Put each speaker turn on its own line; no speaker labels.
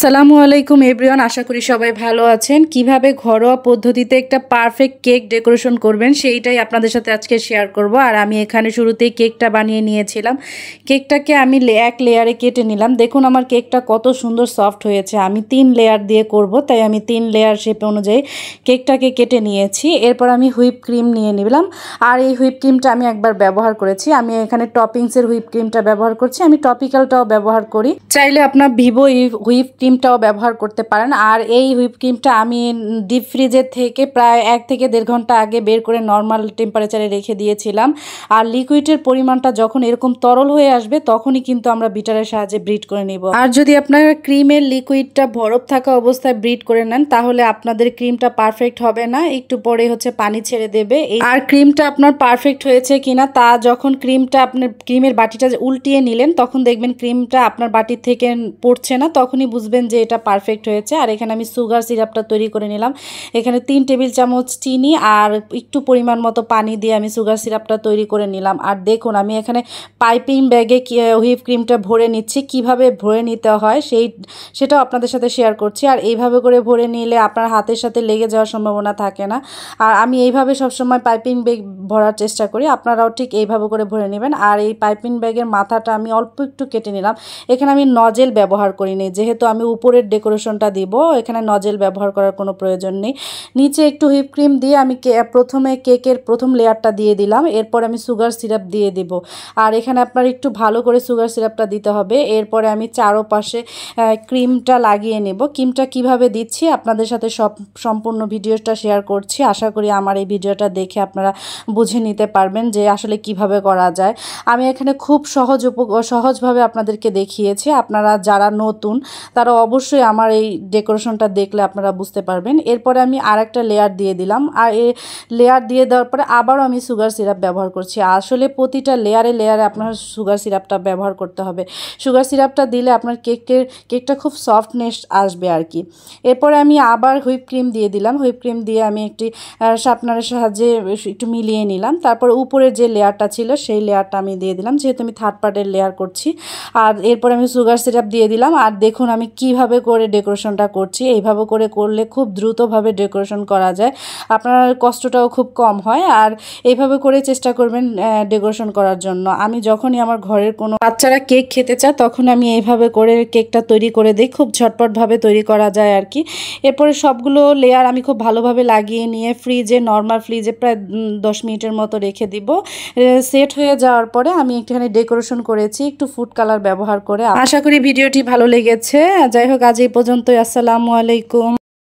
আসসালামু আলাইকুম এভরিওয়ান, আশা করি সবাই ভালো আছেন। কিভাবে ঘরোয়া পদ্ধতিতে একটা পারফেক্ট কেক ডেকোরেশন করবেন সেইটাই আপনাদের সাথে আজকে শেয়ার করব। আর আমি এখানে শুরুতেই কেকটা বানিয়ে নিয়েছিলাম। কেকটাকে আমি এক লেয়ারে কেটে নিলাম। দেখুন আমার কেকটা কত সুন্দর সফট হয়েছে। আমি 3 লেয়ার দিয়ে করব, তাই আমি 3 লেয়ার শেপ অনুযায়ী কেকটাকে কেটে নিয়েছি। এরপর আমি হুইপ ক্রিম নিয়ে নিলাম। আর এই হুইপ ক্রিমটা আমি একবার ব্যবহার করেছি। আমি এখানে টপিংসের হুইপ ক্রিমটা ব্যবহার করছি। আমি টপিক্যালটাও ব্যবহার করি, চাইলে আপনার ভিভো হুইপ ক্রিমটাও ব্যবহার করতে পারেন। আর এই হুইপ ক্রিমটা আমি ডিপ ফ্রিজের থেকে প্রায় 1 থেকে 1.5 ঘন্টা আগে বের করে নর্মাল টেম্পারেচারে রেখে দিয়েছিলাম। আর লিকুইডের পরিমাণটা যখন এরকম তরল হয়ে আসবে তখনই কিন্তু আমরা বিটারের সাহায্যে ব্রিড করে নিব। আর যদি আপনার ক্রিমের লিকুইডটা বরফ থাকা অবস্থায় ব্রিড করে নেন তাহলে আপনাদের ক্রিমটা পারফেক্ট হবে না, একটু পরে পানি ছেড়ে দেবে। আর ক্রিমটা আপনার পারফেক্ট হয়েছে কিনা তা যখন ক্রিমটা আপনার ক্রিমের বাটিটা উল্টিয়ে নিলেন তখন দেখবেন ক্রিমটা আপনার বাটির থেকে পড়ছে না, তখনই বুঝবেন যে এটা পারফেক্ট হয়েছে। আর এখানে আমি সুগার সিরাপটা তৈরি করে নিলাম। এখানে 3 টেবিল চামচ চিনি আর একটু পরিমাণ মতো পানি দিয়ে আমি সুগার সিরাপটা তৈরি করে নিলাম। আর দেখুন আমি এখানে পাইপিং ব্যাগে হুইপ ক্রিমটা ভরে নিচ্ছি। কিভাবে ভরে নিতে হয় সেটাও আপনাদের সাথে শেয়ার করছি। আর এইভাবে করে ভরে নিলে আপনার হাতের সাথে লেগে যাওয়ার সম্ভাবনা থাকে না। আর আমি এইভাবে সবসময় পাইপিং ব্যাগ ভরার চেষ্টা করি, আপনারাও ঠিক এইভাবে করে ভরে নেবেন। আর এই পাইপিং ব্যাগের মাথাটা আমি অল্প একটু কেটে নিলাম। এখানে আমি নজেল ব্যবহার করিনি, যেহেতু আমি উপরের ডেকোরেশনটা দিব, এখানে নজেল ব্যবহার করার কোনো প্রয়োজন নেই। নিচে একটু হুইপ ক্রিম দিয়ে আমি প্রথমে কেকের প্রথম লেয়ারটা দিয়ে দিলাম। এরপর আমি সুগার সিরাপ দিয়ে দিব। আর এখানে আপনার একটু ভালো করে সুগার সিরাপটা দিতে হবে। এরপরে আমি চারপাশে ক্রিমটা লাগিয়ে নেব। ক্রিমটা কিভাবে দিচ্ছি আপনাদের সাথে সম্পূর্ণ ভিডিওটা শেয়ার করছি। আশা করি আমার এই ভিডিওটা দেখে আপনারা বুঝে নিতে পারবেন যে আসলে কিভাবে করা যায়। আমি এখানে খুব সহজভাবে আপনাদেরকে দেখিয়েছি। আপনারা যারা নতুন তারা অবশ্যই আমার এই ডেকোরেশনটা দেখলে আপনারা বুঝতে পারবেন। এরপরে আমি আরেকটা লেয়ার দিয়ে দিলাম। আর এই লেয়ার দিয়ে দেওয়ার পরে আবারও আমি সুগার সিরাপ ব্যবহার করছি। আসলে প্রতিটা লেয়ারে আপনার সুগার সিরাপটা ব্যবহার করতে হবে। সুগার সিরাপটা দিলে আপনার কেকটা খুব সফটনেস আসবে আর কি। এরপরে আমি আবার হুইপ ক্রিম দিয়ে দিলাম। হুইপ ক্রিম দিয়ে আমি একটি শার্পনারের সাহায্যে একটু মিলিয়ে নিলাম। তারপর উপরের যে লেয়ারটা ছিল সেই লেয়ারটা আমি দিয়ে দিলাম, যেহেতু আমি থার্ড পার্টের লেয়ার করছি। আর এরপর আমি সুগার সিরাপ দিয়ে দিলাম। আর দেখুন আমি কিভাবে করে ডেকোরেশনটা করছি। এইভাবে করে করলে খুব দ্রুতভাবে ডেকোরেশন করা যায়, আপনার কষ্টটাও খুব কম হয়। আর এইভাবে করে চেষ্টা করবেন ডেকোরেশন করার জন্য। আমি যখনই আমার ঘরের কোনো বাচ্চারা কেক খেতে চায় তখন আমি এইভাবে করে কেকটা তৈরি করে দিই। খুব ঝটপটভাবে তৈরি করা যায় আর কি। এরপরে সবগুলো লেয়ার আমি খুব ভালোভাবে লাগিয়ে নিয়ে নর্মাল ফ্রিজে প্রায় 10 মিনিটের মতো রেখে দিব। সেট হয়ে যাওয়ার পরে আমি একটুখানি ডেকোরেশন করেছি একটু ফুড কালার ব্যবহার করে। আশা করি ভিডিওটি ভালো লেগেছে। যাই হোক আজ এই পর্যন্তই। আসসালামু আলাইকুম।